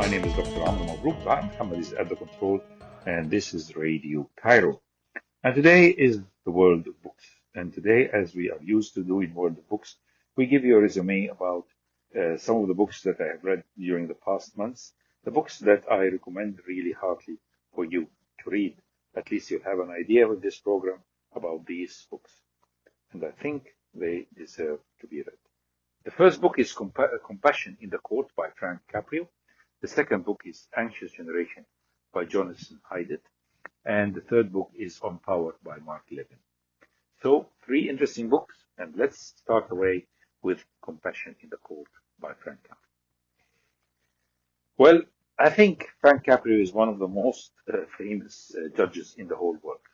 My name is Dr. Amr MABROuk. Muhammad is at the control, and this is Radio Cairo. And today is the world of books. And today, as we are used to do in World of Books, we give you a resume about some of the books that I have read during the past months, the books that I recommend really heartily for you to read. At least you have an idea with this program about these books. And I think they deserve to be read. The first book is Compassion in the Court by Frank Caprio. The second book is Anxious Generation by Jonathan Haidt. And the third book is On Power by Mark Levin. So, three interesting books, and let's start away with Compassion in the Court by Frank Caprio. Well, I think Frank Caprio is one of the most famous judges in the whole world.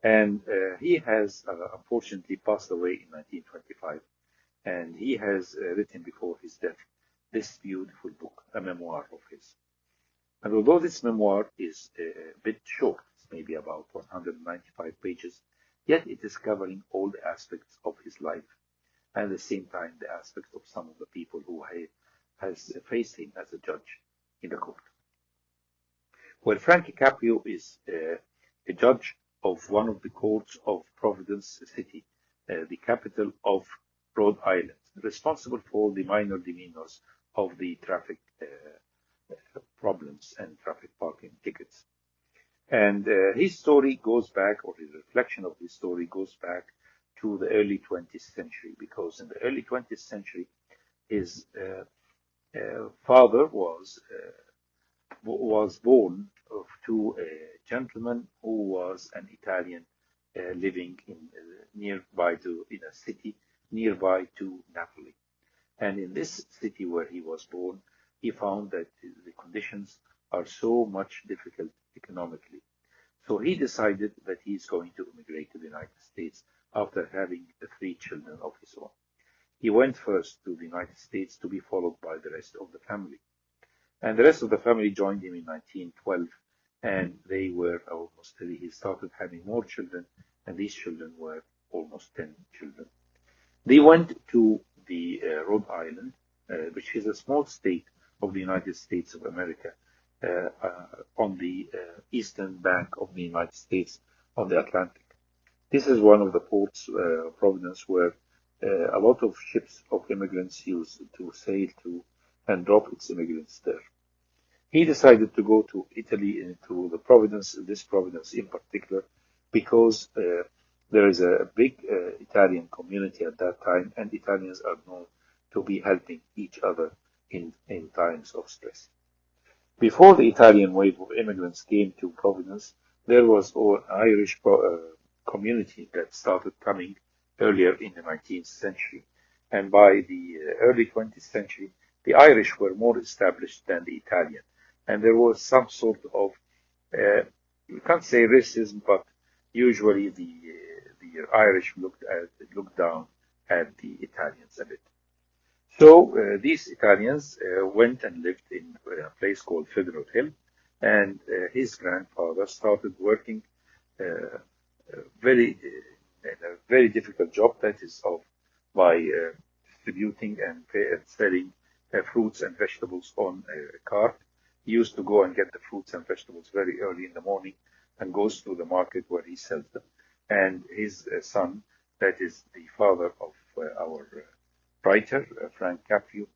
And he has unfortunately passed away in 1925. And he has written before his death this beautiful book, a memoir of his. And although this memoir is a bit short, it's maybe about 195 pages, yet it is covering all the aspects of his life, and at the same time the aspects of some of the people who has faced him as a judge in the court. Well, Frank Caprio is a judge of one of the courts of Providence City, the capital of Rhode Island, responsible for the minor demeanors of the traffic problems and traffic parking tickets. And his story goes back, or his reflection of his story goes back to the early 20th century, because in the early 20th century, his father was born to a gentleman who was an Italian living in a city nearby to Napoli. And in this city where he was born, he found that the conditions are so much difficult economically. So he decided that he's going to immigrate to the United States after having 3 children of his own. He went first to the United States to be followed by the rest of the family. And the rest of the family joined him in 1912, and they were he started having more children, and these children were almost 10 children. They went to the Rhode Island, which is a small state of the United States of America, on the eastern bank of the United States on the Atlantic. This is one of the ports, Providence, where a lot of ships of immigrants used to sail to and drop its immigrants there. He decided to go to Italy, to this Providence in particular, because there is a big Italian community at that time, and Italians are known to be helping each other in times of stress. Before the Italian wave of immigrants came to Providence, there was an Irish community that started coming earlier in the 19th century. And by the early 20th century, the Irish were more established than the Italian. And there was some sort of, you can't say racism, but usually the Irish looked down at the Italians a bit. So these Italians went and lived in a place called Federal Hill, and his grandfather started working in a very difficult job, that is by distributing and selling fruits and vegetables on a cart. He used to go and get the fruits and vegetables very early in the morning and goes to the market where he sells them. And his son, that is the father of our writer, Frank Caprio,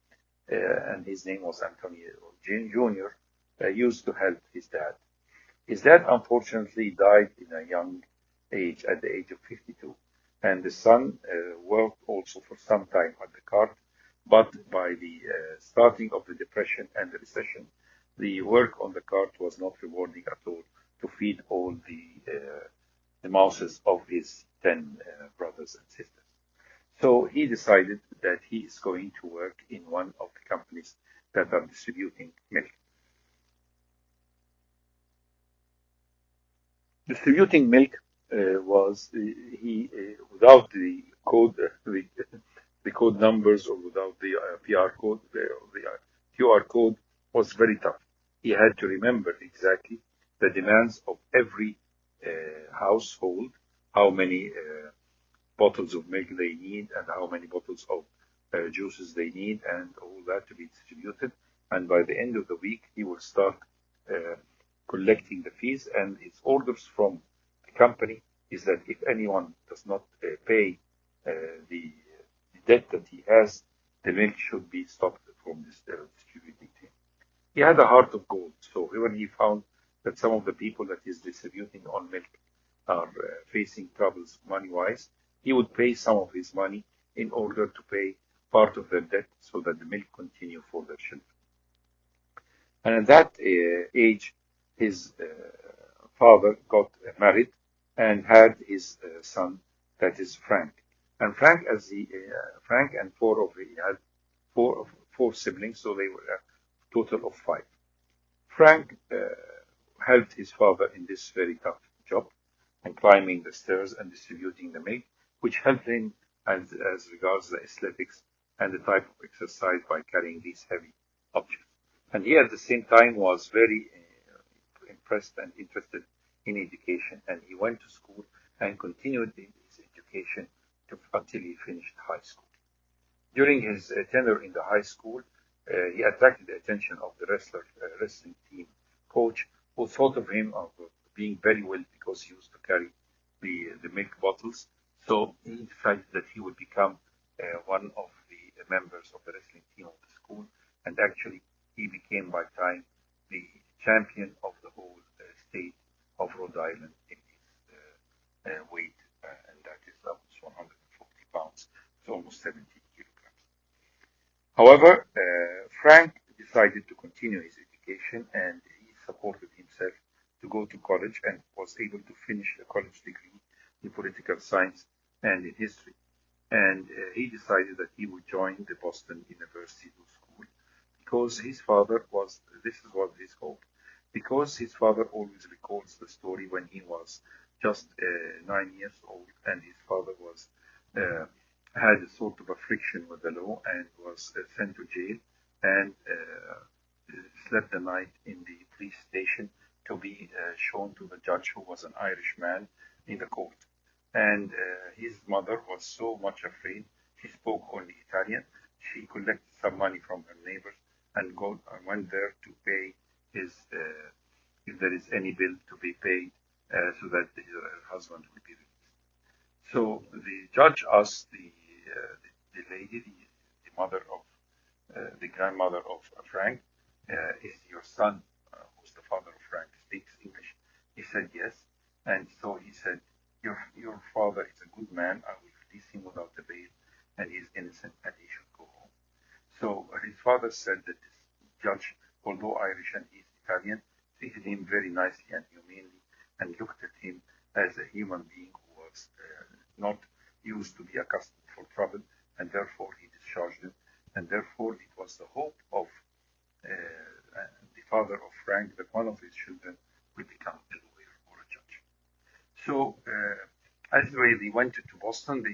and his name was Antonio Jr., used to help his dad. His dad, unfortunately, died in a young age, at the age of 52. And the son worked also for some time at the cart, but by the starting of the Depression and the recession, the work on the cart was not rewarding at all to feed all the mouths of his 10 brothers and sisters. So he decided that he is going to work in one of the companies that are distributing milk. Distributing milk was without the code numbers, or without the PR code, the QR code was very tough. He had to remember exactly the demands of every household, how many bottles of milk they need, and how many bottles of juices they need, and all that to be distributed. and by the end of the week, he will start collecting the fees. And his orders from the company is that if anyone does not pay the debt that he has, the milk should be stopped from distributing to him. He had a heart of gold. So when he found that some of the people that he's distributing on milk are facing troubles money-wise, he would pay some of his money in order to pay part of their debt so that the milk continue for their children. And at that age, his father got married and had his son, that is Frank. And Frank, Frank and he had four siblings, so they were a total of 5. Frank helped his father in this very tough job and climbing the stairs and distributing the milk, which helped him as regards the aesthetics and the type of exercise by carrying these heavy objects. And he at the same time was very impressed and interested in education, and he went to school and continued his education until he finished high school. During his tenure in the high school, he attracted the attention of the wrestling team coach, who thought of him of being very well because he used to carry the milk bottles. So he decided that he would become one of the members of the wrestling team of the school, and actually he became by time the champion of the whole state of Rhode Island in his weight, and that is almost 140 pounds, so almost 70 kilograms. However, Frank decided to continue his education, and he supported himself to go to college and was able to finish a college degree in political science and in history. And he decided that he would join the Boston University School because his father was, this is what his hope, because his father always recalls the story when he was just 9 years old, and his father was had a sort of a friction with the law and was sent to jail and slept the night in the police station to be shown to the judge, who was an Irish man, in the court. And his mother was so much afraid. She spoke only Italian. She collected some money from her neighbors and went there to pay his, if there is any bill to be paid, so that her husband would be released. So the judge asked the lady, the mother of, the grandmother of Frank, is your son, who's the father of Frank, speaks English? He said yes. And so he said, your father is a good man. I will release him without the bail, and he's innocent, and he should go home. So his father said that this judge, although Irish and he's Italian, treated him very nicely and humanely, and looked at him as a human being who was not used to be accustomed for trouble, and therefore he discharged him. And therefore it was the hope of the father of Frank that one of his children would become a lawyer or a judge. So as they went to Boston,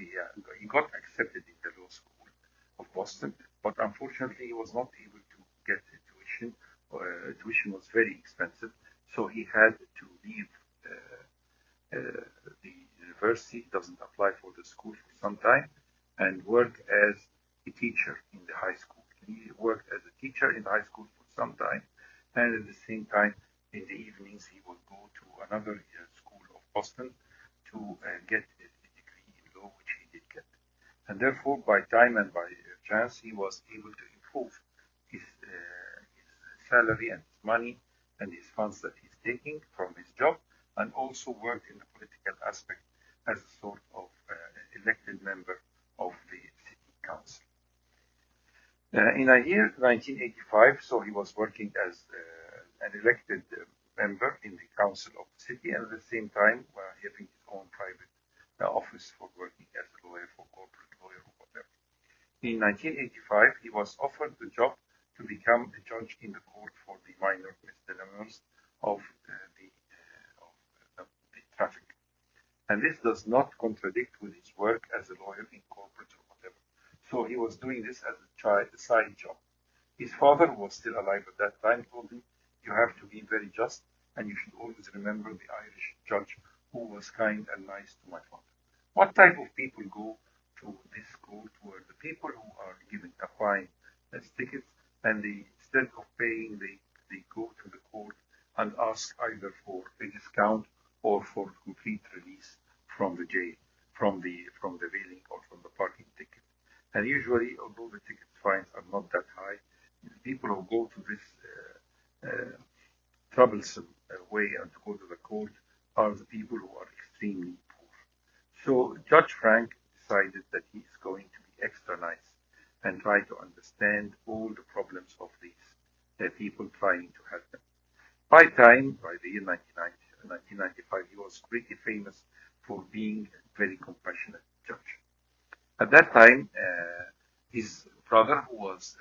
he got accepted in the law school of Boston, but unfortunately he was not able to get tuition. Tuition was very expensive, so he had to leave the university, doesn't apply for the school for some time, and work as a teacher in the high school. He worked as a teacher in the high school for some time, and at the same time, in the evenings, he would go to another school of Boston to get a degree in law, which he did get. And therefore, by time and by chance, he was able to improve his salary and his money and his funds that he's taking from his job, and also worked in the political aspect as a sort of elected member of the city council. In the year 1985, so he was working as an elected member in the council of the city, and at the same time having his own private office for working as a lawyer, for corporate lawyer or whatever. In 1985, he was offered the job to become a judge in the court for the minor misdemeanors of the traffic. And this does not contradict with his work as a lawyer in corporate or whatever. So he was doing this as a side job. His father, who was still alive at that time, told him, you have to be very just, and you should always remember the Irish judge who was kind and nice to my father. What type of people go to this court? Were the people who are given a fine as tickets, and the instead of paying, they go to the court and ask either for a discount or for complete release from the jail, from the railing or from the parking ticket. And usually, although the ticket fines are not that high, the people who go to this troublesome way and to go to the court are the people who are extremely poor. So Judge Frank decided that he is going to be extra nice and try to understand all the problems of these people trying to help them. By the year 1995, he was pretty famous for being a very compassionate judge. At that time, his brother, who was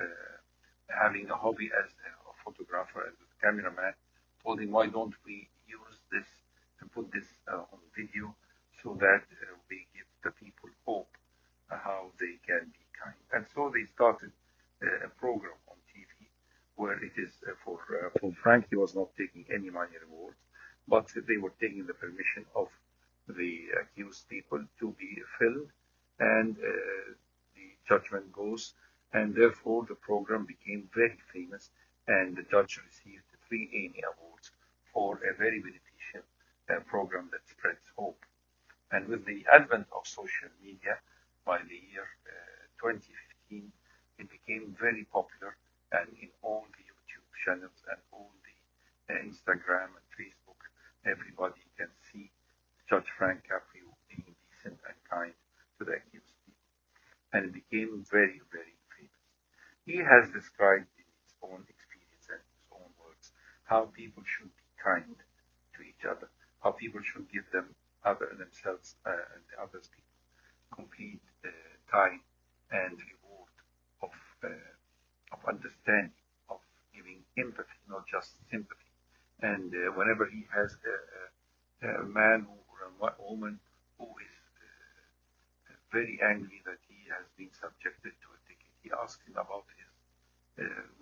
having a hobby as a photographer, as a cameraman, told him, why don't we use this and put this on video so that we give the people hope how they can be kind. And so they started a program on TV where it is for Frank, he was not taking any money reward, but they were taking the permission of the accused people to be filmed, and the judgment goes, and therefore the program became very famous, and the judge received 3 Emmy Awards for a very beneficial program that spreads hope. And with the advent of social media, by the year 2015, it became very popular, and in all the YouTube channels and all the Instagram and Facebook, everybody can see Judge Frank Caprio being decent and kind to the accused people. And it became very, very famous. He has described in his own experience and his own words how people should be kind to each other, how people should give themselves and the others people complete time and reward of understanding, of giving empathy, not just sympathy. And whenever he has a man or a woman who is very angry that he has been subjected to a ticket, he asks him about his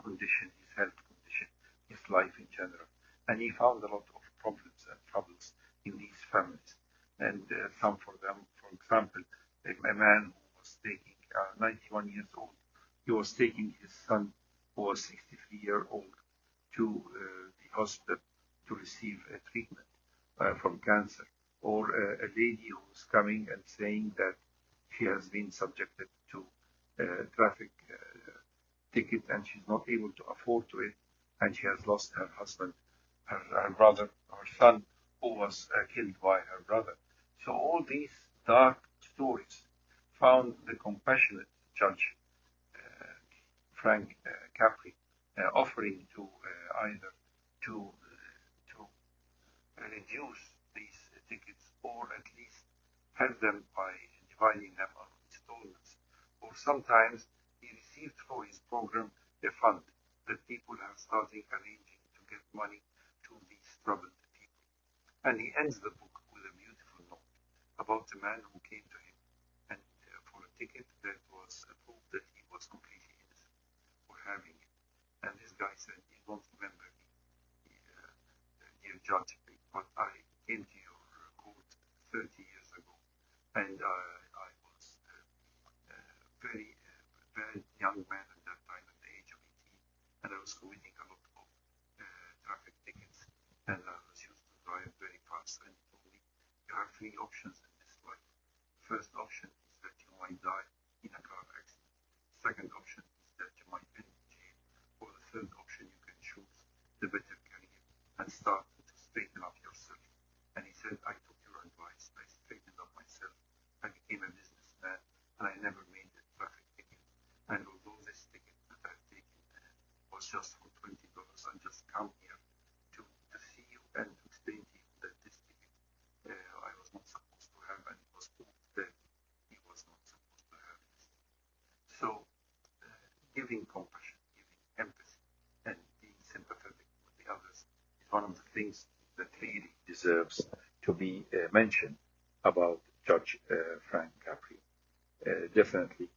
condition, his health condition, his life in general. And he found a lot of problems and troubles in these families. And some for them, for example, a man who was taking 91 years old, he was taking his son, who was 63-year-old, to the hospital to receive a treatment from cancer. Or a lady who was coming and saying that she has been subjected to a traffic ticket and she's not able to afford to it, and she has lost her husband, her brother, her son, who was killed by her brother. So all these dark stories found the compassionate judge, Frank Capri, offering to either to reduce these tickets, or at least help them by dividing them on installments. Or sometimes he received for his program a fund that people have started arranging to get money to these troubled people. And he ends the book with a beautiful note about the man who came to him and for a ticket that was a proof that he was completely innocent for having it. And this guy said, you don't remember me, dear judge, but I came to your court 30 years ago, and I was a very bad young man at that time, at the age of 18, and I was committing a lot of traffic tickets, and I was used to drive very fast. And he told me, you have 3 options in this life. First option is that you might die in a car accident. Second option is that you might end in jail. Or the third option, you can choose the better career and start to straighten up yourself. And he said, I took your advice, I straightened up myself, I became a businessman, and I never made a traffic ticket. And although this ticket that I've taken was just for $20, I just come here to see you and to explain to you that this ticket I was not supposed to have, and it was proved that he was not supposed to have this. So giving compassion, giving empathy, and being sympathetic with the others is one of the things that really deserves to be mentioned about Judge Frank Capri. Definitely,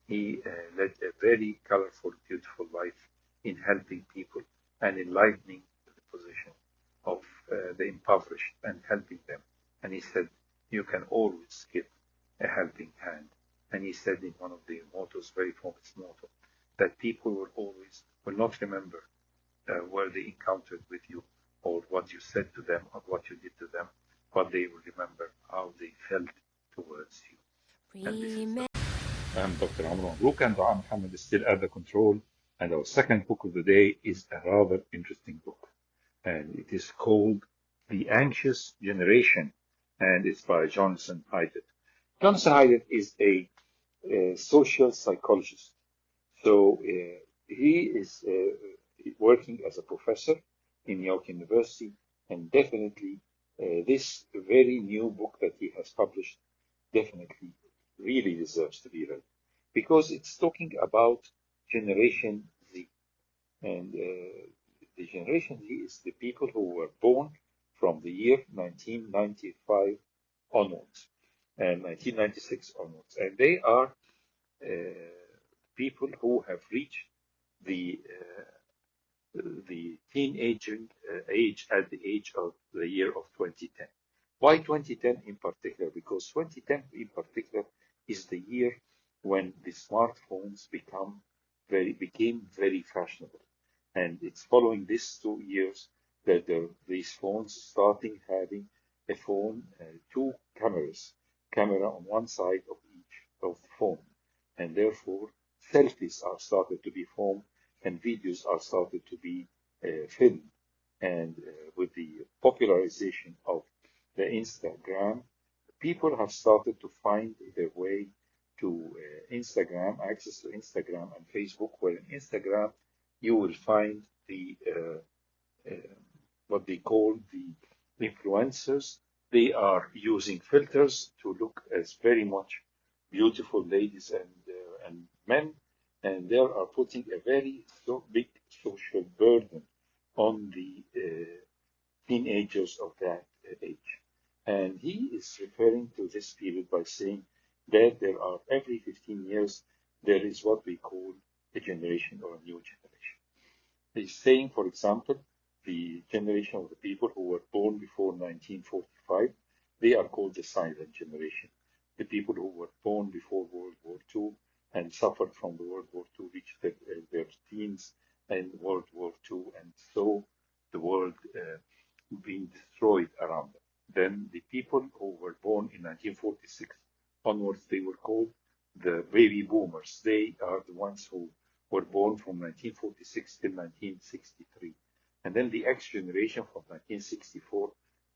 he led a very colorful, beautiful life in helping people and enlightening the position of the impoverished and helping them. And he said, you can always give a helping hand. And he said in one of the mottos, very famous motto, that people will always will not remember where they encountered with you, or what you said to them, or what you did to them, but they will remember how they felt towards you. And this is I'm Dr. Amr MABROUK, and Muhammad is still at the control. And our second book of the day is a rather interesting book, and it is called The Anxious Generation, and it's by Jonathan Haidt. Jonathan Haidt is a social psychologist. So he is working as a professor in New York University, and definitely this very new book that he has published definitely really deserves to be read, because it's talking about Generation Z. And the Generation Z is the people who were born from the year 1995 onwards and 1996 onwards. And they are people who have reached the teenaging age at the age of the year of 2010. Why 2010 in particular? Because 2010 in particular is the year when the smartphones became very fashionable. And it's following these 2 years that these phones starting having a phone, two cameras, camera on one side of each of the phone. And therefore, selfies are started to be formed, and videos are started to be filmed. And with the popularization of the Instagram, people have started to find their way to Instagram, access to Instagram and Facebook, where in Instagram you will find the what they call the influencers. They are using filters to look as very much beautiful ladies and men, and they are putting a very big social burden on the teenagers of that age. And he is referring to this period by saying that there are every 15 years there is what we call a generation or a new generation. He's saying, for example, the generation of the people who were born before 1945, they are called the silent generation. The people who were born before World War II and suffered from the World War II reached their teens in World War II, and so the world being destroyed around them. Then the people who were born in 1946 onwards, they were called the baby boomers. They are the ones who were born from 1946 till 1963. And then the X generation from 1964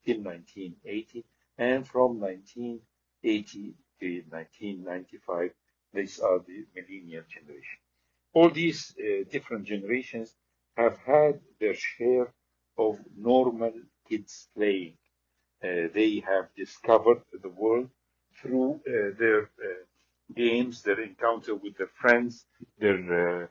till 1980, and from 1980 to 1995, these are the millennial generation. All these different generations have had their share of normal kids playing. They have discovered the world through their games, their encounter with their friends, their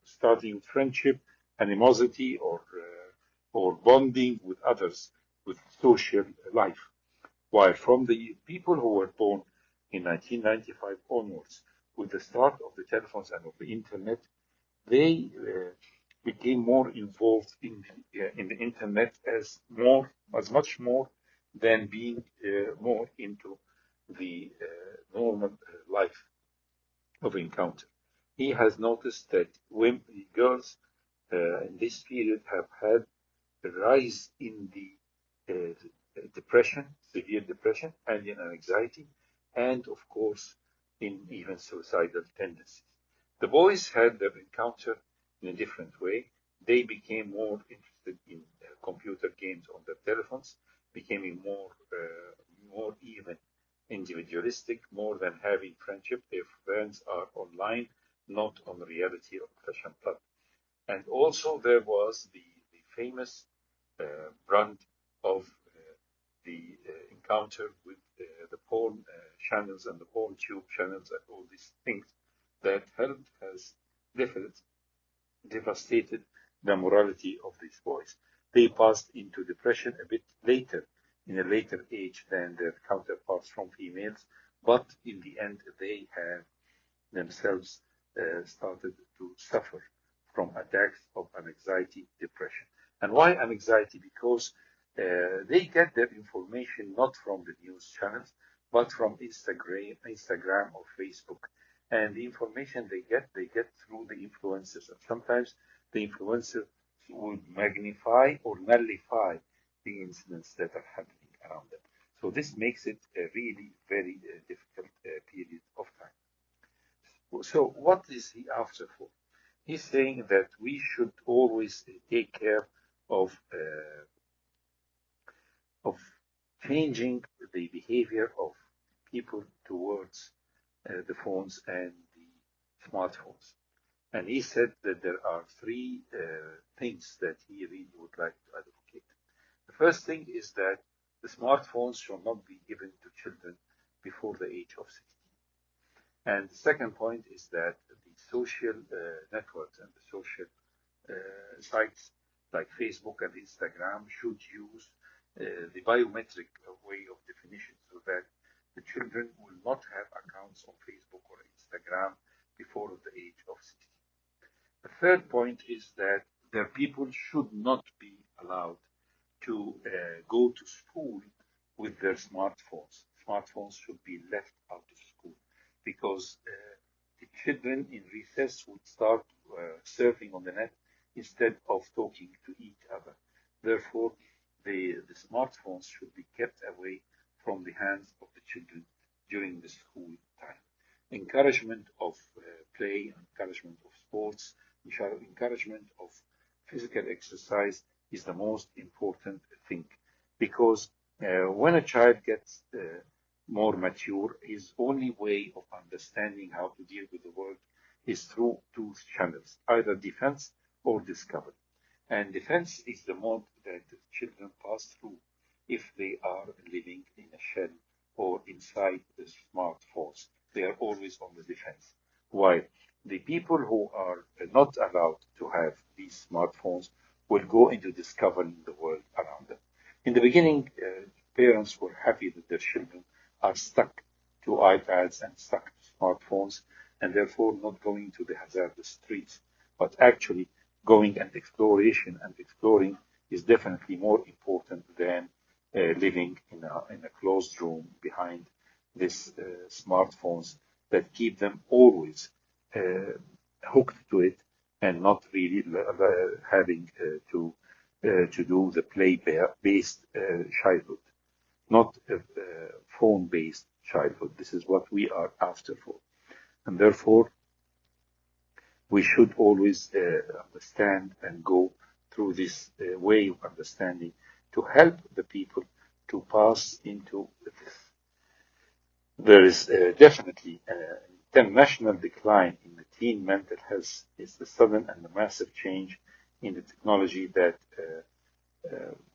starting friendship, animosity, or bonding with others, with social life. While from the people who were born in 1995 onwards, with the start of the telephones and of the internet, they became more involved in the internet as much more than being more into the normal life of encounter. He has noticed that girls in this period have had a rise in the depression, severe depression, and in anxiety, and of course in even suicidal tendencies. The boys had their encounter in a different way. They became more interested in computer games on their telephones, becoming more even individualistic, more than having friendship. Their friends are online, not on reality or flesh and blood. And also there was the famous brand of the encounter with the porn channels and the porn tube channels and all these things that has devastated the morality of these boys. They passed into depression a bit later, in a later age than their counterparts from females, but in the end they have themselves started to suffer from attacks of anxiety, depression. And why anxiety? Because they get their information not from the news channels, but from Instagram or Facebook. and the information they get through the influencers. And sometimes the influencer would magnify or nullify the incidents that are happening around them. So this makes it a really very difficult period of time. So what is he after for? He's saying that we should always take care of changing the behavior of people towards the phones and the smartphones. And he said that there are three things that he really would like to advocate. The first thing is that the smartphones should not be given to children before the age of 16. And the second point is that the social networks and the social sites like Facebook and Instagram should use the biometric way of definition, so that the children will not have accounts on Facebook or Instagram before the age of 16. The third point is that their people should not be allowed to go to school with their smartphones. Smartphones should be left out of school, because the children in recess would start surfing on the net instead of talking to each other. Therefore, the smartphones should be kept away from the hands of the children during the school time. Encouragement of play, encouragement of sports, encouragement of physical exercise is the most important thing, because when a child gets more mature, his only way of understanding how to deal with the world is through two channels, either defense or discovery. And defense is the mode that children pass through if they are living in a shell or inside the smartphones. They are always on the defense. While the people who are not allowed to have these smartphones will go into discovering the world around them. In the beginning, parents were happy that their children are stuck to iPads and stuck to smartphones, and therefore not going to the hazardous streets, but actually going and exploring is definitely more important than living in a closed room behind these smartphones that keep them always hooked to it and not really having to do the play-based childhood, not phone-based childhood. This is what we are after for. And therefore, we should always understand and go through this way of understanding to help the people to pass into this. There is definitely an international decline in the teen mental health. Is the sudden and the massive change in the technology that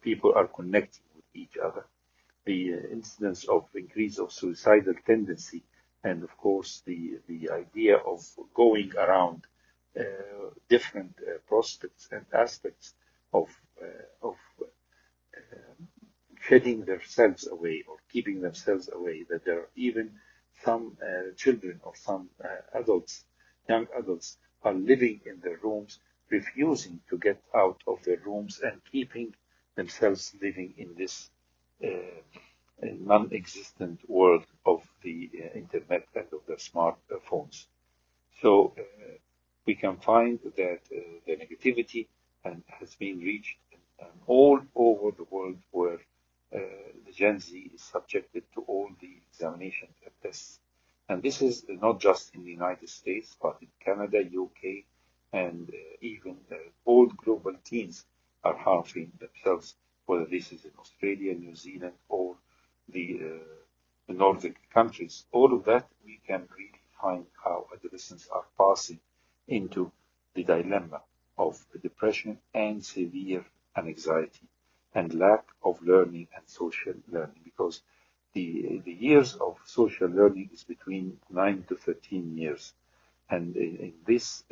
people are connecting with each other. The incidence of increase of suicidal tendency, and of course the idea of going around different prospects and aspects of shedding themselves away or keeping themselves away, that there are even some children or some adults, young adults, are living in their rooms, refusing to get out of their rooms and keeping themselves living in this non-existent world of the internet and of the smartphones. So we can find that the negativity has been reached all over the world, where the Gen Z is subjected to all the examinations and tests. And this is not just in the United States, but in Canada, UK, and even all global teens are harming themselves, whether this is in Australia, New Zealand, or the Nordic countries. All of that, we can really find how adolescents are passing into the dilemma of depression and severe anxiety and lack of learning and social learning, because the years of social learning is between 9 to 13 years. And in this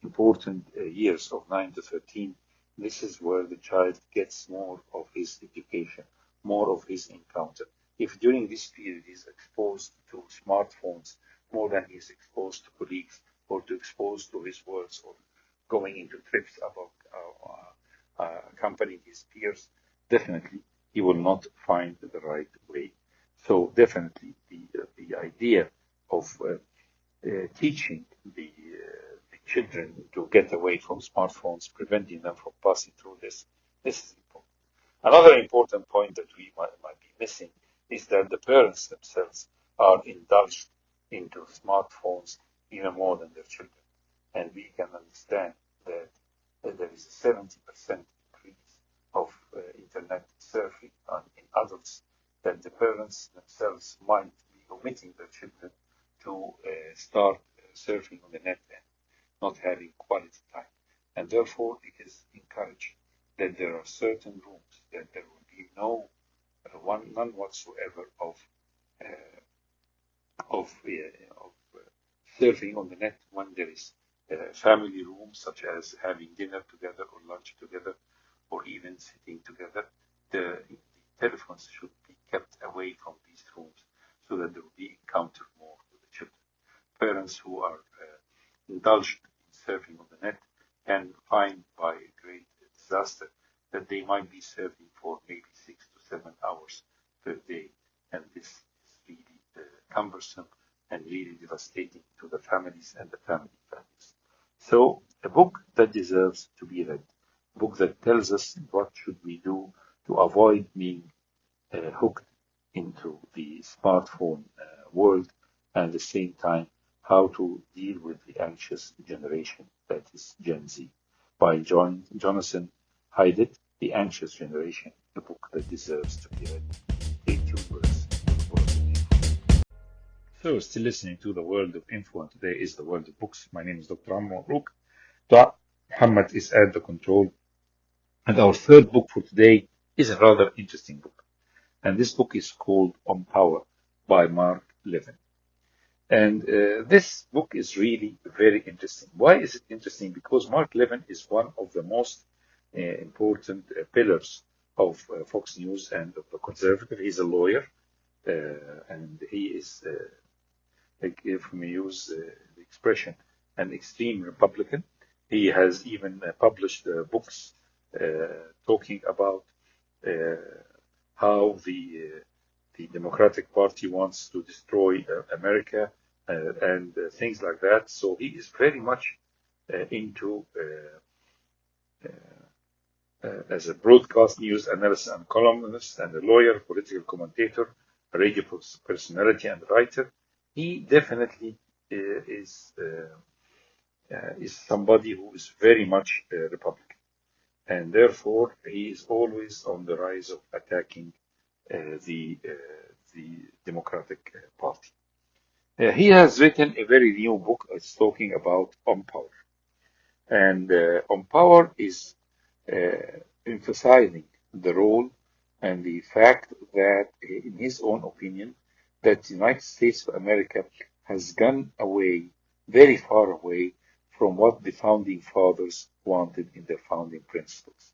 important years of 9 to 13, this is where the child gets more of his education, more of his encounter. If during this period he's exposed to smartphones more than he's exposed to colleagues or to exposed to his words or going into trips about accompanying his peers, definitely he will not find the right way. So definitely the idea of teaching the children to get away from smartphones, preventing them from passing through this. This is important. Another important point that we might be missing is that the parents themselves are indulged into smartphones even more than their children. And we can understand that there is a 70% increase of internet surfing in adults, that the parents themselves might be omitting their children to start surfing on the net and not having quality time. And therefore, it is encouraged that there are certain rooms that there will be none whatsoever of surfing on the net when there is family rooms, such as having dinner together or lunch together, or even sitting together. The telephones should be kept away from these rooms so that there will be encounter more with the children. Parents who are indulged in surfing on the net can find by a great disaster that they might be surfing for maybe 6 to 7 hours per day, and this is really cumbersome and really devastating to the families and the families. So a book that deserves to be read, a book that tells us what should we do to avoid being hooked into the smartphone world, and at the same time how to deal with the anxious generation that is Gen Z, by Jonathan Haidt, The Anxious Generation, a book that deserves to be read. Stay tuned with us to the World of Info. So, still listening to the World of Info, and today is the World of Books. My name is Dr. Amr MABROUK. Muhammad is at the control. And our third book for today is a rather interesting book. And this book is called On Power by Mark Levin. And this book is really very interesting. Why is it interesting? Because Mark Levin is one of the most important pillars of Fox News and of the conservative. He's a lawyer, and he is, if we use the expression, an extreme Republican. He has even published books talking about how the Democratic Party wants to destroy America and things like that. So he is very much into as a broadcast news analyst and columnist and a lawyer, political commentator, a radio personality and writer. He definitely is somebody who is very much Republican, and therefore he is always on the rise of attacking the Democratic Party. He has written a very new book. It's talking about On Power, and On Power is emphasizing the role and the fact that, in his own opinion, that the United States of America has gone away, very far away, from what the founding fathers wanted in their founding principles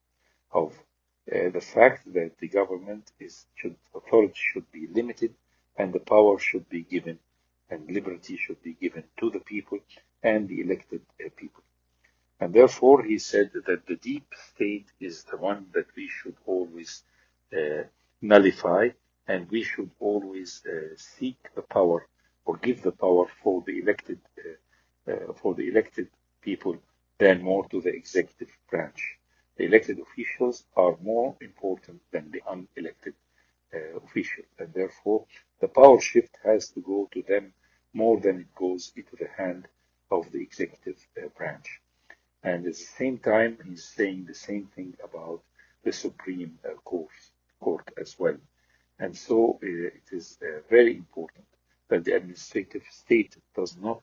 of the fact that the government authority should be limited, and the power should be given, and liberty should be given to the people and the elected people. And therefore, he said that the deep state is the one that we should always nullify, and we should always seek the power or give the power for the elected people than more to the executive branch. The elected officials are more important than the unelected official, and therefore the power shift has to go to them more than it goes into the hand of the executive branch. And at the same time, he's saying the same thing about the Supreme Court as well. And so it is very important that the administrative state does not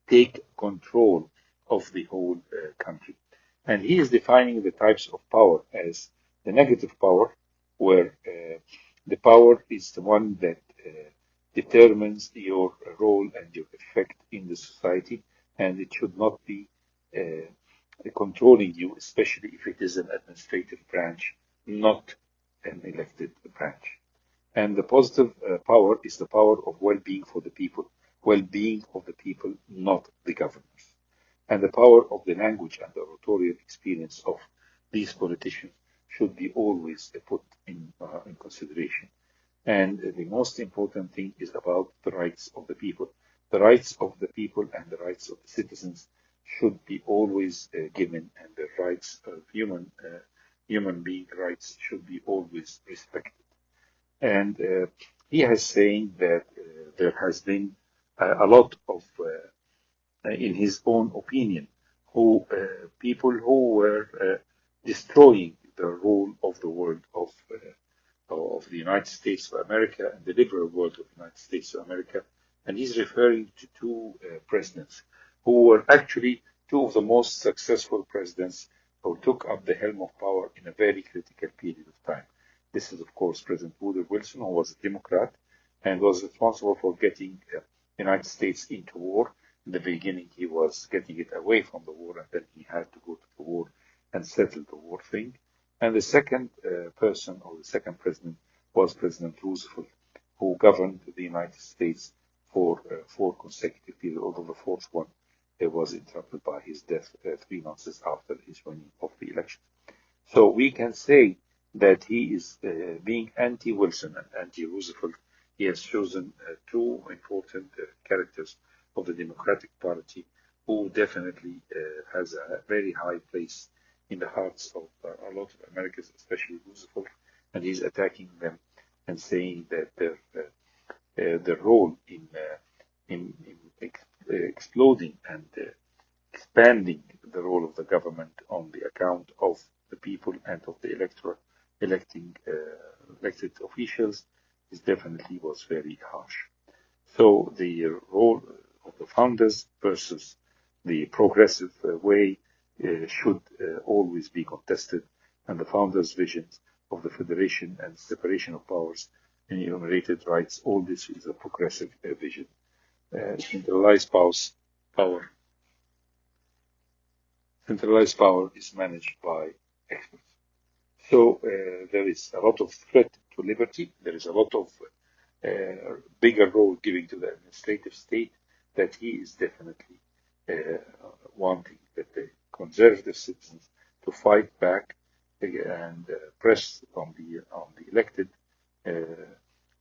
take control of the whole country. And he is defining the types of power as the negative power, where the power is the one that determines your role and your effect in the society, and it should not be controlling you, especially if it is an administrative branch, not an elected branch. And the positive power is the power of well-being for the people, well-being of the people, not the governors. And the power of the language and the oratorial experience of these politicians should be always put in consideration. And the most important thing is about the rights of the people, the rights of the people and the rights of the citizens should be always given, and the rights of human being rights should be always respected. And he has saying that there has been a lot of, in his own opinion, people who were destroying the role of the world of the United States of America and the liberal world of the United States of America. And he's referring to two presidents who were actually two of the most successful presidents who took up the helm of power in a very critical period of time. This is, of course, President Woodrow Wilson, who was a Democrat and was responsible for getting the United States into war. In the beginning, he was getting it away from the war, and then he had to go to the war and settle the war thing. And the second person, or the second president, was President Roosevelt, who governed the United States for 4 consecutive years, although the fourth one was interrupted by his death 3 months after his winning of the election. So we can say that he is being anti-Wilson and anti-Roosevelt. He has chosen two important characters of the Democratic Party who definitely has a very high place in the hearts of a lot of Americans, especially Roosevelt, and he's attacking them and saying that their role in exploding and expanding the role of the government on the account of the people and of the elected officials is definitely was very harsh. So the role of the founders versus the progressive way should always be contested, and the founders' visions of the federation and separation of powers and enumerated rights, all this is a progressive vision. Centralized power is managed by experts. So there is a lot of threat to liberty. There is a lot of bigger role given to the administrative state that he is definitely wanting that the conservative citizens to fight back and press on the elected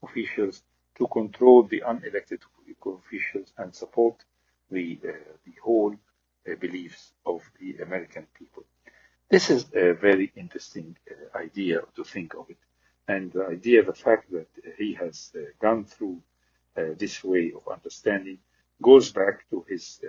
officials to control the unelected officials and support the whole beliefs of the American people. This is a very interesting idea to think of it, and the idea, the fact that he has gone through this way of understanding goes back to his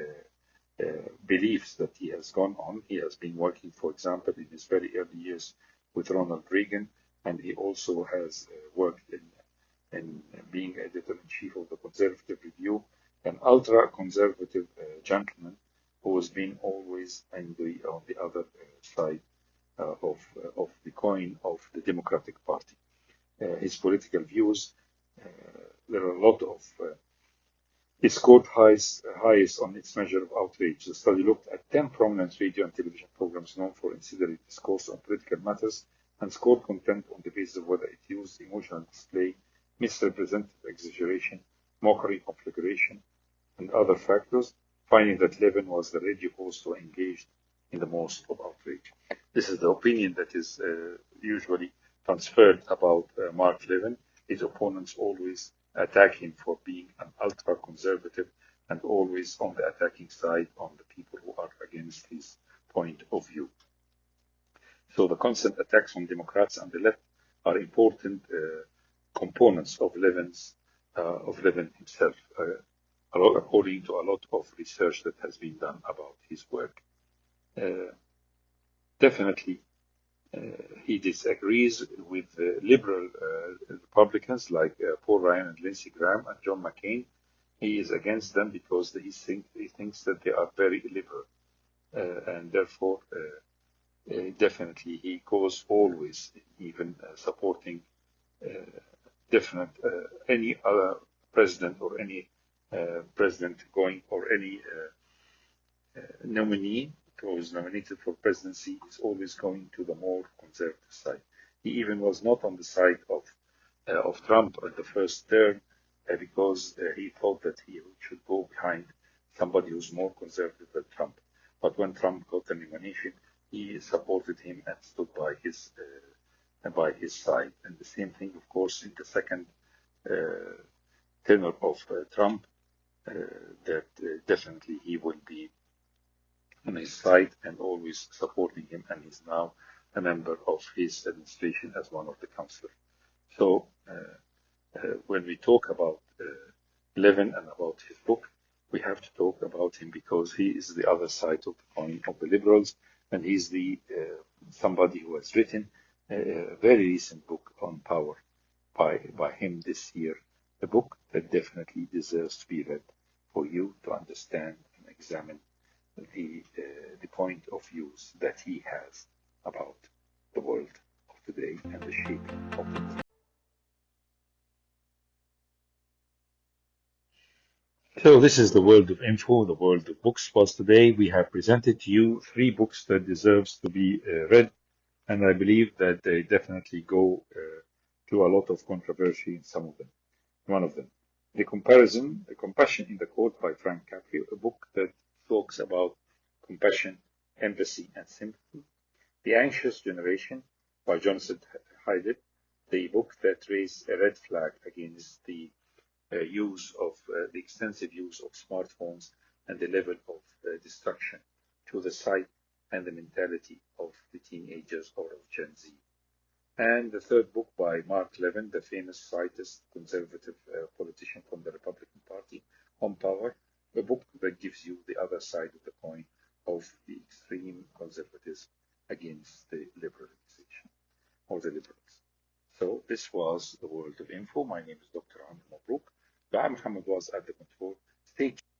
beliefs that he has gone on. He has been working, for example, in his very early years with Ronald Reagan, and he also has worked in being editor-in-chief of the Conservative Review, an ultra-conservative gentleman who has been always on the other side of the coin of the Democratic Party. His political views, there are a lot of he scored highest on its measure of outrage. The study looked at 10 prominent radio and television programs known for incendiary discourse on political matters and scored content on the basis of whether it used emotional display, misrepresentative exaggeration, mockery, conflagration, and other factors, finding that Levin was the radio host who engaged in the most of outrage. This is the opinion that is usually transferred about Mark Levin. His opponents always attack him for being an ultra-conservative and always on the attacking side on the people who are against his point of view. So the constant attacks on Democrats and the left are important components of Levin himself, according to a lot of research that has been done about his work. Definitely, he disagrees with liberal Republicans like Paul Ryan and Lindsey Graham and John McCain. He is against them because he thinks that they are very illiberal, and therefore definitely he goes always even supporting any other president or any president going or any nominee who is nominated for presidency is always going to the more conservative side. He even was not on the side of Trump at the first term because he thought that he should go behind somebody who's more conservative than Trump. But when Trump got the nomination, he supported him and stood by his side. And the same thing, of course, in the second tenure of Trump, that definitely he will be on his side and always supporting him, and he's now a member of his administration as one of the counselors. So when we talk about Levin and about his book, we have to talk about him because he is the other side of the coin of the liberals, and he's the somebody who has written a very recent book on power by him this year, a book that definitely deserves to be read for you to understand and examine the point of views that he has about the world of today and the shaping of it. So this is the world of info, the world of books. For today, we have presented to you 3 books that deserves to be read, and I believe that they definitely go through a lot of controversy in some of them. One of them, The Compassion in the Court by Frank Capri, a book that talks about compassion, empathy, and sympathy. The Anxious Generation by Jonathan Haidt, the book that raised a red flag against the the extensive use of smartphones and the level of destruction to the sight and the mentality of the teenagers or of Gen Z. And the third book by Mark Levin, the famous scientist, conservative politician from the Republican Party, on power, a book that gives you the other side of the coin of the extreme conservatism against the liberalization or the liberals. So this was the world of info. My name is Dr. Amr MABROUK. Muhammad was at the control. Stay tuned.